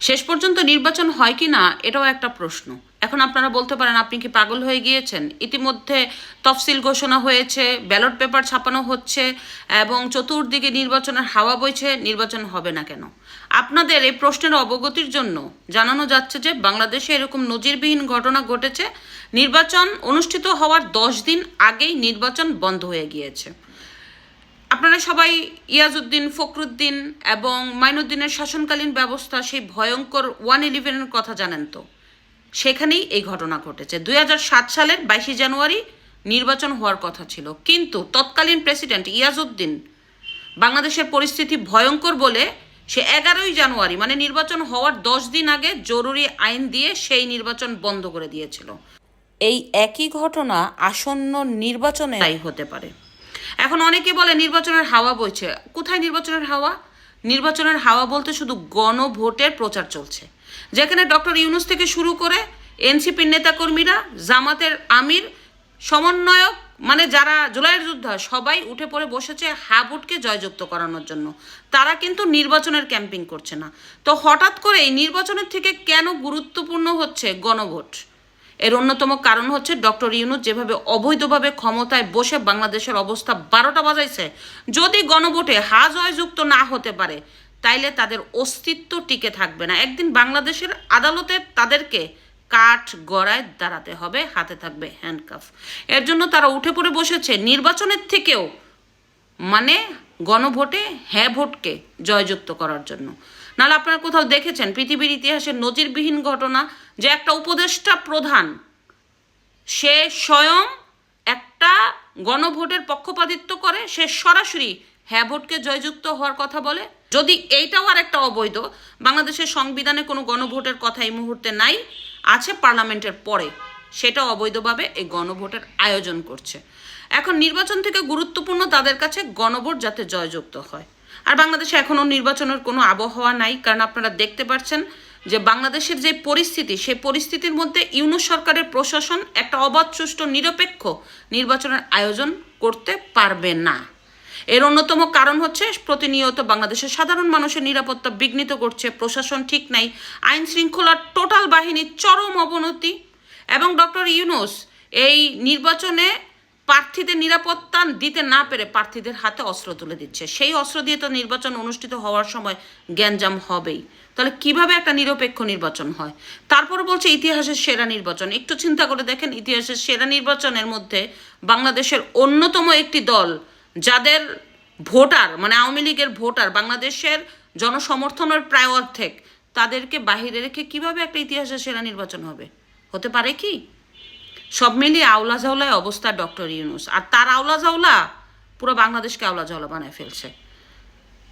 শেষ পর্যন্ত নির্বাচন হয় কি না এটাও একটা প্রশ্ন। এখন আপনারা বলতে পারেন আপনি কি পাগল হয়ে গিয়েছেন? ইতিমধ্যে তফসিল ঘোষণা হয়েছে, ব্যালট পেপার ছাপানো হচ্ছে এবং চতুর্দিকে নির্বাচনের হাওয়া বইছে, নির্বাচন হবে না কেন? আপনাদের এই প্রশ্নের অবগতির জন্য জানানো যাচ্ছে যে বাংলাদেশে এরকম নজিরবিহীন ঘটনা ঘটেছে। নির্বাচন অনুষ্ঠিত হওয়ার 10 দিন আগেই নির্বাচন বন্ধ হয়ে গিয়েছে। আপনারা সবাই ইয়াজউদ্দিন, ফখরুদ্দিন এবং মাইনুদ্দিনের শাসনকালীন ব্যবস্থা, সেই ভয়ঙ্কর 111-এর কথা জানেন তো? সেখানেই এই ঘটনা ঘটেছে। 2007 সালের 22 জানুয়ারি নির্বাচন হওয়ার কথা ছিল, কিন্তু তৎকালীন প্রেসিডেন্ট ইয়াজউদ্দিন বাংলাদেশের পরিস্থিতি ভয়ঙ্কর বলে সে 11 জানুয়ারি মানে নির্বাচন হওয়ার 10 দিন আগে জরুরি আইন দিয়ে সেই নির্বাচন বন্ধ করে দিয়েছিল। এই একই ঘটনা আসন্ন নির্বাচনে হতে পারে। এখন অনেকে বলে নির্বাচনের হাওয়া বইছে। কোথায় নির্বাচনের হাওয়া? নির্বাচনের হাওয়া বলতে শুধু গণভোটের প্রচার চলছে, যেখানে ডক্টর ইউনূস থেকে শুরু করে এনসিপির নেতাকর্মীরা, জামাতের আমির, সমন্বয়ক মানে যারা জুলাইয়ের যোদ্ধা সবাই উঠে পড়ে বসেছে হাবুটকে জয়যুক্ত করানোর জন্য। তারা কিন্তু নির্বাচনের ক্যাম্পিং করছে না। তো হঠাৎ করে এই নির্বাচনের থেকে কেন গুরুত্বপূর্ণ হচ্ছে গণভোট? এর অন্যতম কারণ হচ্ছে ডক্টর ইউনূস যেভাবে অবৈধভাবে ক্ষমতায় বসে বাংলাদেশের অবস্থা 12টা বাজাইছে। যদি গণভোটে হা জয়যুক্ত না হতে পারে তাইলে তাদের অস্তিত্ব টিকে থাকবে না। একদিন বাংলাদেশের আদালতে তাদেরকে কাঠ গড়ায় দাঁড়াতে হবে, হাতে থাকবে হ্যান্ডকাফ। এর জন্য তারা উঠে পড়ে বসেছে নির্বাচনের থেকেও মানে গণভোটে হ্যাঁ ভোটকে জয়যুক্ত করার জন্য। নাহলে আপনারা কোথাও দেখেছেন পৃথিবীর ইতিহাসে নজিরবিহীন ঘটনা যে একটা উপদেষ্টা প্রধান সে স্বয়ং একটা গণভোটের পক্ষপাতিত্ব করে, সে সরাসরি হ্যাঁ ভোটকে জয়যুক্ত হওয়ার কথা বলে? যদি এইটাও আর একটা অবৈধ, বাংলাদেশের সংবিধানে কোনো গণভোটের কথা এই মুহূর্তে নাই, আছে পার্লামেন্টের পরে, সেটাও অবৈধভাবে এই গণভোটের আয়োজন করছে। এখন নির্বাচন থেকে গুরুত্বপূর্ণ তাদের কাছে গণভোট যাতে জয়যুক্ত হয়। আর বাংলাদেশে এখনও নির্বাচনের কোনো আবহাওয়া নাই, কারণ আপনারা দেখতে পাচ্ছেন যে বাংলাদেশের যে পরিস্থিতি, সেই পরিস্থিতির মধ্যে ইউনূস সরকারের প্রশাসন একটা অবাধ, সুষ্ঠু, নিরপেক্ষ নির্বাচনের আয়োজন করতে পারবে না। এর অন্যতম কারণ হচ্ছে প্রতিনিয়ত বাংলাদেশের সাধারণ মানুষের নিরাপত্তা বিঘ্নিত করছে প্রশাসন, ঠিক নাই, আইন শৃঙ্খলার টোটাল বাহিনীর চরম অবনতি, এবং ডক্টর ইউনূস এই নির্বাচনে প্রার্থীদের নিরাপত্তা দিতে না পেরে প্রার্থীদের হাতে অস্ত্র তুলে দিচ্ছে। সেই অস্ত্র দিয়ে তো নির্বাচন অনুষ্ঠিত হওয়ার সময় গ্যাঞ্জাম হবেই। তাহলে কিভাবে একটা নিরপেক্ষ নির্বাচন হয়? তারপরে বলছে ইতিহাসের সেরা নির্বাচন। একটু চিন্তা করে দেখেন, ইতিহাসের সেরা নির্বাচনের মধ্যে বাংলাদেশের অন্যতম একটি দল যাদের ভোটার মানে আওয়ামী লীগের ভোটার বাংলাদেশের জনসমর্থনের প্রায় অর্ধেক, তাদেরকে বাহিরে রেখে কিভাবে একটা ইতিহাসের সেরা নির্বাচন হবে? হতে পারে কি? সব মিলিয়ে আওলা ঝাওলায় অবস্থা ডক্টর ইউনূস, আর তার আওলা ঝাওলা পুরো বাংলাদেশকে আওলা ঝাওলা বানায় ফেলছে।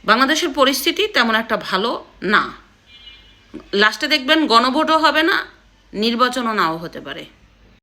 বাংলাদেশের পরিস্থিতি তেমন একটা ভালো না। লাস্টে দেখবেন গণভোটও হবে না, নির্বাচনও নাও হতে পারে।